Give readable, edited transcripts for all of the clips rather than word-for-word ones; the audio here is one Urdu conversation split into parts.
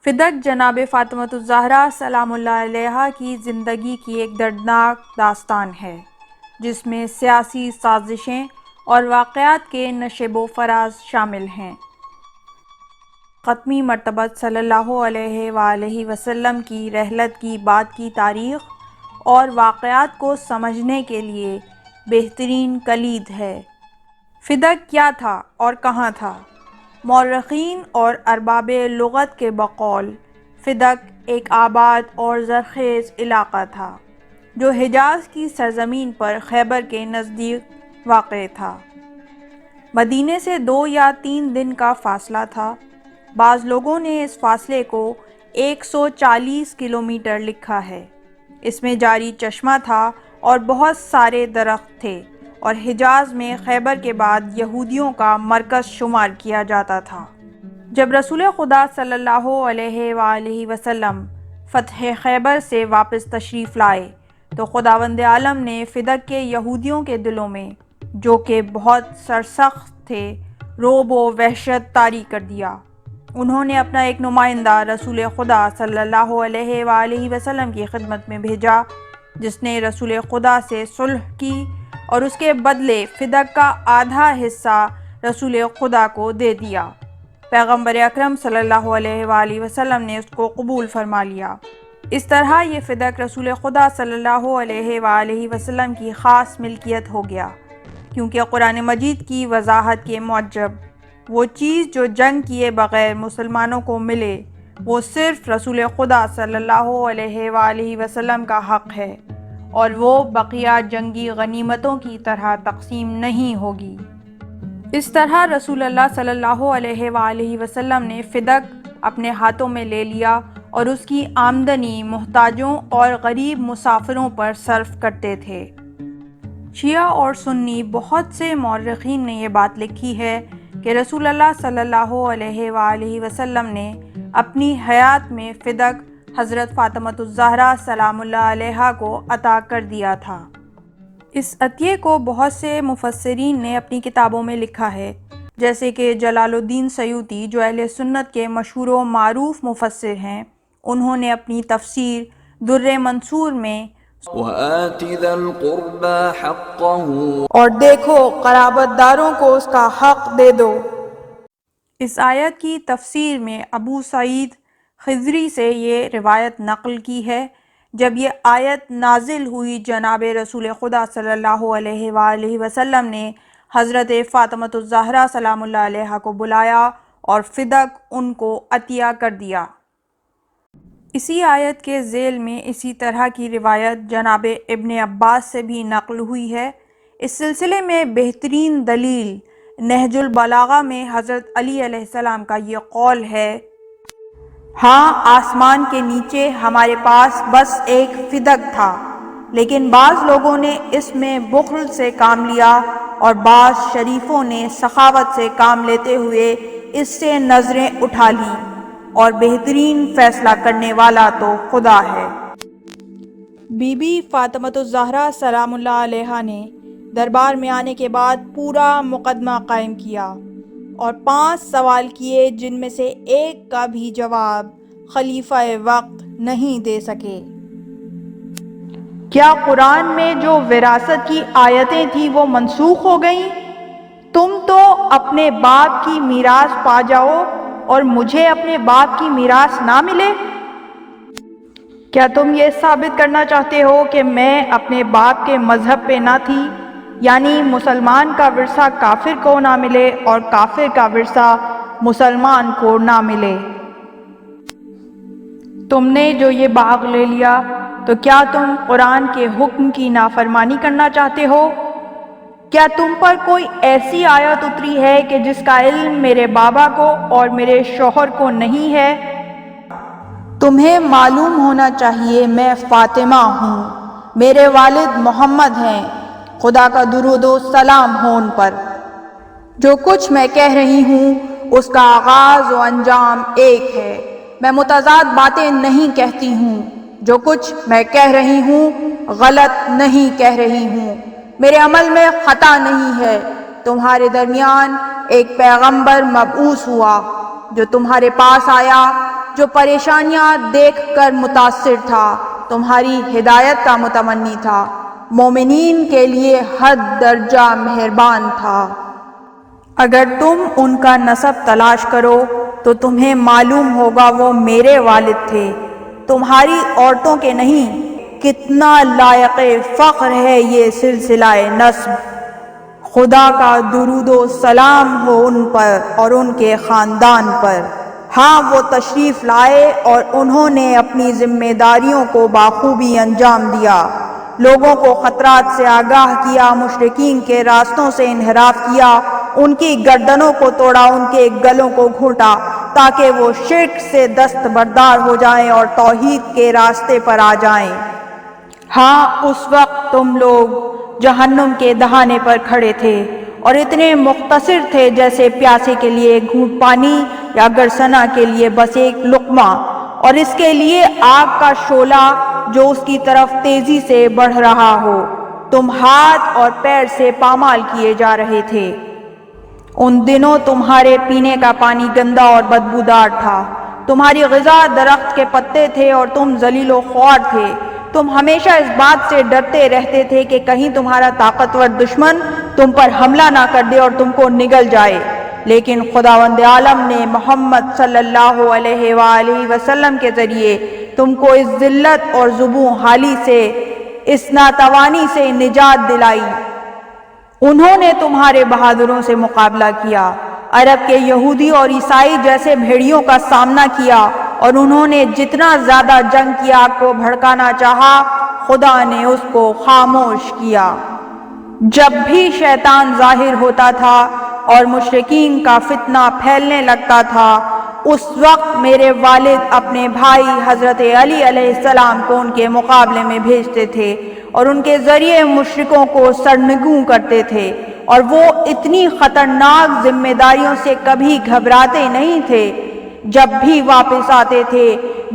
فدق جناب فاطمۃ الزہرا سلام اللہ علیہا کی زندگی کی ایک دردناک داستان ہے جس میں سیاسی سازشیں اور واقعات کے نشیب و فراز شامل ہیں۔ ختمی مرتبہ صلی اللہ علیہ وآلہ وسلم کی رحلت کی بعد کی تاریخ اور واقعات کو سمجھنے کے لیے بہترین کلید ہے۔ فدق کیا تھا اور کہاں تھا؟ مورخین اور ارباب لغت کے بقول فدق ایک آباد اور زرخیز علاقہ تھا جو حجاز کی سرزمین پر خیبر کے نزدیک واقع تھا۔ مدینے سے 2 یا 3 دن کا فاصلہ تھا۔ بعض لوگوں نے اس فاصلے کو 140 کلومیٹر لکھا ہے۔ اس میں جاری چشمہ تھا اور بہت سارے درخت تھے اور حجاز میں خیبر کے بعد یہودیوں کا مرکز شمار کیا جاتا تھا۔ جب رسول خدا صلی اللہ علیہ وآلہ وسلم فتح خیبر سے واپس تشریف لائے تو خداوند عالم نے فدق کے یہودیوں کے دلوں میں، جو کہ بہت سرسخت تھے، رعب و وحشت طاری کر دیا۔ انہوں نے اپنا ایک نمائندہ رسول خدا صلی اللہ علیہ وآلہ وسلم کی خدمت میں بھیجا جس نے رسول خدا سے صلح کی اور اس کے بدلے فدق کا آدھا حصہ رسول خدا کو دے دیا۔ پیغمبر اکرم صلی اللہ علیہ وآلہ وسلم نے اس کو قبول فرما لیا۔ اس طرح یہ فدق رسول خدا صلی اللہ علیہ وآلہ وسلم کی خاص ملکیت ہو گیا، کیونکہ قرآن مجید کی وضاحت کے موجب وہ چیز جو جنگ کیے بغیر مسلمانوں کو ملے وہ صرف رسول خدا صلی اللہ علیہ وآلہ وسلم کا حق ہے اور وہ بقیہ جنگی غنیمتوں کی طرح تقسیم نہیں ہوگی۔ اس طرح رسول اللہ صلی اللہ علیہ وآلہ وسلم نے فدق اپنے ہاتھوں میں لے لیا اور اس کی آمدنی محتاجوں اور غریب مسافروں پر صرف کرتے تھے۔ شیعہ اور سنی بہت سے مورخین نے یہ بات لکھی ہے کہ رسول اللہ صلی اللہ علیہ وآلہ وسلم نے اپنی حیات میں فدق حضرت فاطمۃ الزہرا سلام اللہ علیہا کو عطا کر دیا تھا۔ اس عطیے کو بہت سے مفسرین نے اپنی کتابوں میں لکھا ہے، جیسے کہ جلال الدین سیوطی جو اہل سنت کے مشہور و معروف مفسر ہیں۔ انہوں نے اپنی تفسیر در منصور میں وَآتِ ذَا الْقُرْبَى حَقَّهُ اور دیکھو قرابت داروں کو اس کا حق دے دو، اس آیت کی تفسیر میں ابو سعید خضری سے یہ روایت نقل کی ہے۔ جب یہ آیت نازل ہوئی جناب رسول خدا صلی اللہ علیہ وآلہ وسلم نے حضرت فاطمۃ الزہرا سلام اللہ علیہا کو بلایا اور فدق ان کو عطیہ کر دیا۔ اسی آیت کے ذیل میں اسی طرح کی روایت جناب ابن عباس سے بھی نقل ہوئی ہے۔ اس سلسلے میں بہترین دلیل نہج البلاغہ میں حضرت علی علیہ السلام کا یہ قول ہے، ہاں آسمان کے نیچے ہمارے پاس بس ایک فدق تھا، لیکن بعض لوگوں نے اس میں بخل سے کام لیا اور بعض شریفوں نے سخاوت سے کام لیتے ہوئے اس سے نظریں اٹھا لیں، اور بہترین فیصلہ کرنے والا تو خدا ہے۔ بی بی فاطمۃ الزہرا سلام اللہ علیہا نے دربار میں آنے کے بعد پورا مقدمہ قائم کیا اور 5 سوال کیے جن میں سے ایک کا بھی جواب خلیفہ وقت نہیں دے سکے۔ کیا قرآن میں جو وراثت کی آیتیں تھیں وہ منسوخ ہو گئیں؟ تم تو اپنے باپ کی میراث پا جاؤ اور مجھے اپنے باپ کی میراث نہ ملے؟ کیا تم یہ ثابت کرنا چاہتے ہو کہ میں اپنے باپ کے مذہب پہ نہ تھی، یعنی مسلمان کا ورثہ کافر کو نہ ملے اور کافر کا ورثہ مسلمان کو نہ ملے؟ تم نے جو یہ باغ لے لیا تو کیا تم قرآن کے حکم کی نافرمانی کرنا چاہتے ہو؟ کیا تم پر کوئی ایسی آیت اتری ہے کہ جس کا علم میرے بابا کو اور میرے شوہر کو نہیں ہے؟ تمہیں معلوم ہونا چاہیے میں فاطمہ ہوں، میرے والد محمد ہیں، خدا کا درود و سلام ہو ان پر۔ جو کچھ میں کہہ رہی ہوں اس کا آغاز و انجام ایک ہے، میں متضاد باتیں نہیں کہتی ہوں، جو کچھ میں کہہ رہی ہوں غلط نہیں کہہ رہی ہوں، میرے عمل میں خطا نہیں ہے۔ تمہارے درمیان ایک پیغمبر مبعوث ہوا جو تمہارے پاس آیا، جو پریشانیاں دیکھ کر متاثر تھا، تمہاری ہدایت کا متمنی تھا، مومنین کے لیے حد درجہ مہربان تھا۔ اگر تم ان کا نسب تلاش کرو تو تمہیں معلوم ہوگا وہ میرے والد تھے، تمہاری عورتوں کے نہیں۔ کتنا لائق فخر ہے یہ سلسلہ نسب۔ خدا کا درود و سلام ہو ان پر اور ان کے خاندان پر۔ ہاں، وہ تشریف لائے اور انہوں نے اپنی ذمہ داریوں کو بخوبی انجام دیا، لوگوں کو خطرات سے آگاہ کیا، مشرکین کے راستوں سے انحراف کیا، ان کی گردنوں کو توڑا، ان کے گلوں کو گھونٹا تاکہ وہ شرک سے دستبردار ہو جائیں اور توحید کے راستے پر آ جائیں۔ ہاں، اس وقت تم لوگ جہنم کے دہانے پر کھڑے تھے اور اتنے مختصر تھے جیسے پیاسے کے لیے ایک گھونٹ پانی یا گرسنا کے لیے بس ایک لقمہ، اور اس کے لیے آگ کا شعلہ جو اس کی طرف تیزی سے بڑھ رہا ہو۔ تم ہاتھ اور پیر سے پامال کیے جا رہے تھے۔ ان دنوں تمہارے پینے کا پانی گندا اور بدبودار تھا، تمہاری غذا درخت کے پتے تھے اور تم ذلیل و خوار تھے۔ تم ہمیشہ اس بات سے ڈرتے رہتے تھے کہ کہیں تمہارا طاقتور دشمن تم پر حملہ نہ کر دے اور تم کو نگل جائے، لیکن خداوند عالم نے محمد صلی اللہ علیہ وآلہ وسلم کے ذریعے تم کو اس ذلت اور زبوں حالی سے، اس ناتوانی سے نجات دلائی۔ انہوں نے تمہارے بہادروں سے مقابلہ کیا، عرب کے یہودی اور عیسائی جیسے بھیڑیوں کا سامنا کیا، اور انہوں نے جتنا زیادہ جنگ کی آگ کو بھڑکانا چاہا، خدا نے اس کو خاموش کیا۔ جب بھی شیطان ظاہر ہوتا تھا اور مشرکین کا فتنہ پھیلنے لگتا تھا، اس وقت میرے والد اپنے بھائی حضرت علی علیہ السلام کو ان کے مقابلے میں بھیجتے تھے اور ان کے ذریعے مشرکوں کو سرنگوں کرتے تھے، اور وہ اتنی خطرناک ذمہ داریوں سے کبھی گھبراتے نہیں تھے۔ جب بھی واپس آتے تھے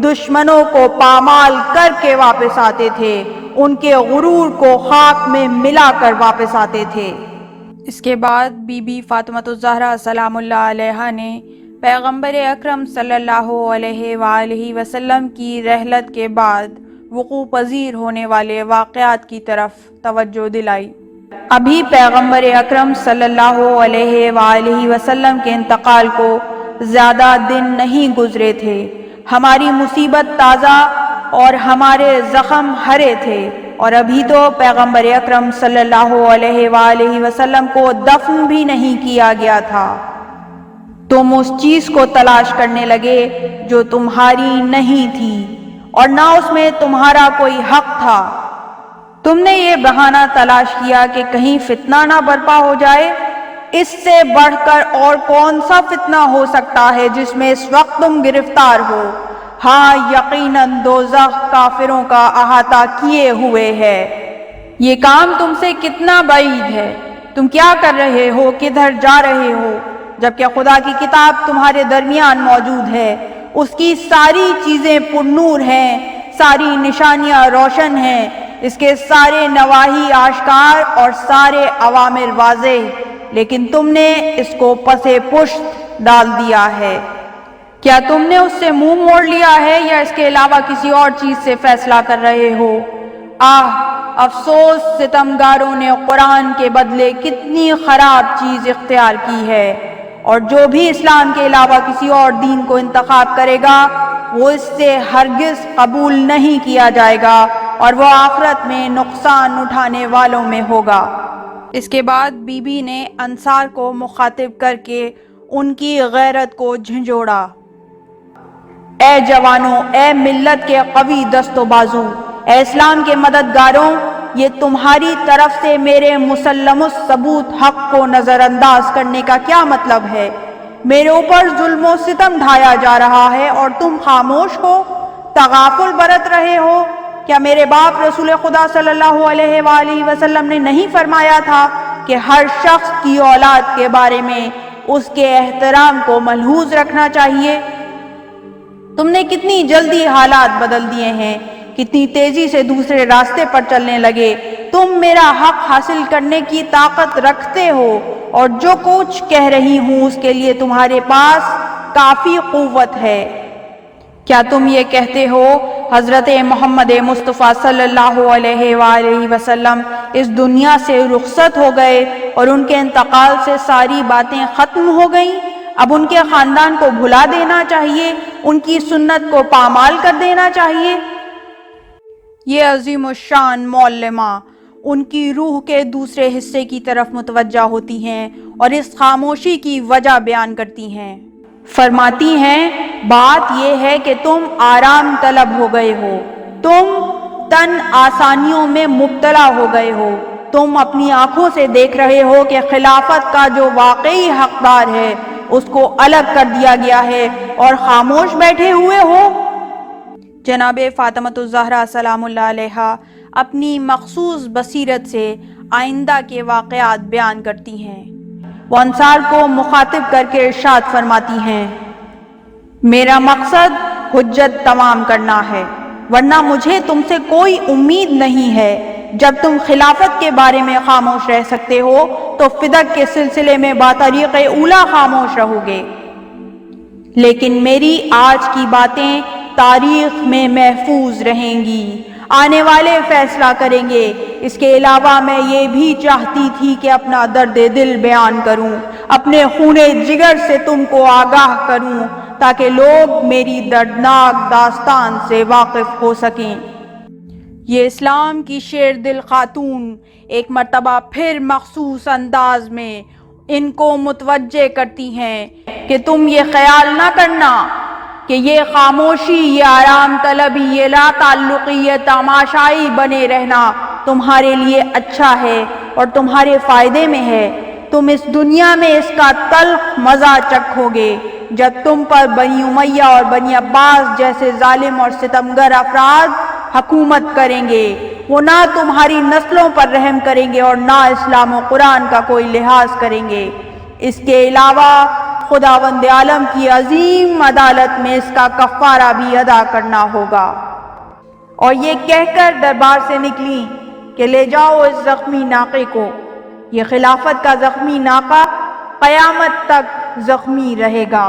دشمنوں کو پامال کر کے واپس آتے تھے، ان کے غرور کو خاک میں ملا کر واپس آتے تھے۔ اس کے بعد بی بی فاطمہ الزہرا سلام اللہ علیہا نے پیغمبر اکرم صلی اللہ علیہ وآلہ وسلم کی رحلت کے بعد وقوع پذیر ہونے والے واقعات کی طرف توجہ دلائی۔ ابھی پیغمبر اکرم صلی اللہ علیہ وآلہ وسلم کے انتقال کو زیادہ دن نہیں گزرے تھے، ہماری مصیبت تازہ اور ہمارے زخم ہرے تھے، اور ابھی تو پیغمبر اکرم صلی اللہ علیہ وآلہ وسلم کو دفن بھی نہیں کیا گیا تھا۔ تم اس چیز کو تلاش کرنے لگے جو تمہاری نہیں تھی اور نہ اس میں تمہارا کوئی حق تھا۔ تم نے یہ بہانہ تلاش کیا کہ کہیں فتنہ نہ برپا ہو جائے۔ اس سے بڑھ کر اور کون سا فتنہ ہو سکتا ہے جس میں اس وقت تم گرفتار ہو؟ ہاں، یقیناً دوزخ کافروں کا احاطہ کیے ہوئے ہے۔ یہ کام تم سے کتنا بعید ہے، تم کیا کر رہے ہو، کدھر جا رہے ہو؟ جبکہ خدا کی کتاب تمہارے درمیان موجود ہے، اس کی ساری چیزیں پرنور ہیں، ساری نشانیاں روشن ہیں، اس کے سارے نواہی آشکار اور سارے اوامر واضح، لیکن تم نے اس کو پسے پشت ڈال دیا ہے۔ کیا تم نے اس سے منہ موڑ لیا ہے یا اس کے علاوہ کسی اور چیز سے فیصلہ کر رہے ہو؟ افسوس، ستمگاروں نے قرآن کے بدلے کتنی خراب چیز اختیار کی ہے، اور جو بھی اسلام کے علاوہ کسی اور دین کو انتخاب کرے گا وہ اس سے ہرگز قبول نہیں کیا جائے گا، اور وہ آخرت میں نقصان اٹھانے والوں میں ہوگا۔ اس کے بعد بی بی نے انصار کو مخاطب کر کے ان کی غیرت کو جھنجھوڑا۔ اے جوانوں، اے ملت کے قوی دست و بازو، اے اسلام کے مددگاروں، یہ تمہاری طرف سے میرے مسلم الثبوت حق کو نظر انداز کرنے کا کیا مطلب ہے؟ میرے اوپر ظلم و ستم ڈھایا جا رہا ہے اور تم خاموش ہو، تغافل برت رہے ہو۔ کیا میرے باپ رسول خدا صلی اللہ علیہ وآلہ وسلم نے نہیں فرمایا تھا کہ ہر شخص کی اولاد کے بارے میں اس کے احترام کو ملحوظ رکھنا چاہیے؟ تم نے کتنی جلدی حالات بدل دیے ہیں، کتنی تیزی سے دوسرے راستے پر چلنے لگے۔ تم میرا حق حاصل کرنے کی طاقت رکھتے ہو، اور جو کچھ کہہ رہی ہوں اس کے لیے تمہارے پاس کافی قوت ہے۔ کیا تم یہ کہتے ہو حضرت محمد مصطفیٰ صلی اللہ علیہ وآلہ وسلم اس دنیا سے رخصت ہو گئے اور ان کے انتقال سے ساری باتیں ختم ہو گئیں؟ اب ان کے خاندان کو بھلا دینا چاہیے، ان کی سنت کو پامال کر دینا چاہیے؟ یہ عظیم الشان معلمہ ان کی روح کے دوسرے حصے کی طرف متوجہ ہوتی ہیں اور اس خاموشی کی وجہ بیان کرتی ہیں۔ فرماتی ہیں بات یہ ہے کہ تم آرام طلب ہو گئے ہو، تم تن آسانیوں میں مبتلا ہو گئے ہو، تم اپنی آنکھوں سے دیکھ رہے ہو کہ خلافت کا جو واقعی حقدار ہے اس کو الگ کر دیا گیا ہے اور خاموش بیٹھے ہوئے ہو۔ جناب فاطمۃ الزہرا سلام اللہ علیہا اپنی مخصوص بصیرت سے آئندہ کے واقعات بیان کرتی ہیں۔ وہ انصار کو مخاطب کر کے ارشاد فرماتی ہیں میرا مقصد حجت تمام کرنا ہے، ورنہ مجھے تم سے کوئی امید نہیں ہے۔ جب تم خلافت کے بارے میں خاموش رہ سکتے ہو تو فدق کے سلسلے میں باطریق اولیٰ خاموش رہو گے، لیکن میری آج کی باتیں تاریخ میں محفوظ رہیں گی، آنے والے فیصلہ کریں گے۔ اس کے علاوہ میں یہ بھی چاہتی تھی کہ اپنا درد دل بیان کروں، اپنے خون جگر سے تم کو آگاہ کروں تاکہ لوگ میری دردناک داستان سے واقف ہو سکیں۔ یہ اسلام کی شیر دل خاتون ایک مرتبہ پھر مخصوص انداز میں ان کو متوجہ کرتی ہیں کہ تم یہ خیال نہ کرنا کہ یہ خاموشی، یہ آرام طلبی، یہ لا تعلقی، یہ تماشائی بنے رہنا تمہارے لیے اچھا ہے اور تمہارے فائدے میں ہے۔ تم اس دنیا میں اس کا تلخ مزہ چکھو گے جب تم پر بنی امیہ اور بنی عباس جیسے ظالم اور ستمگر افراد حکومت کریں گے۔ وہ نہ تمہاری نسلوں پر رحم کریں گے اور نہ اسلام و قرآن کا کوئی لحاظ کریں گے۔ اس کے علاوہ خداوند عالم کی عظیم عدالت میں اس کا کفارہ بھی ادا کرنا ہوگا۔ اور یہ کہہ کر دربار سے نکلی کہ لے جاؤ اس زخمی ناقے کو، یہ خلافت کا زخمی ناقہ قیامت تک زخمی رہے گا۔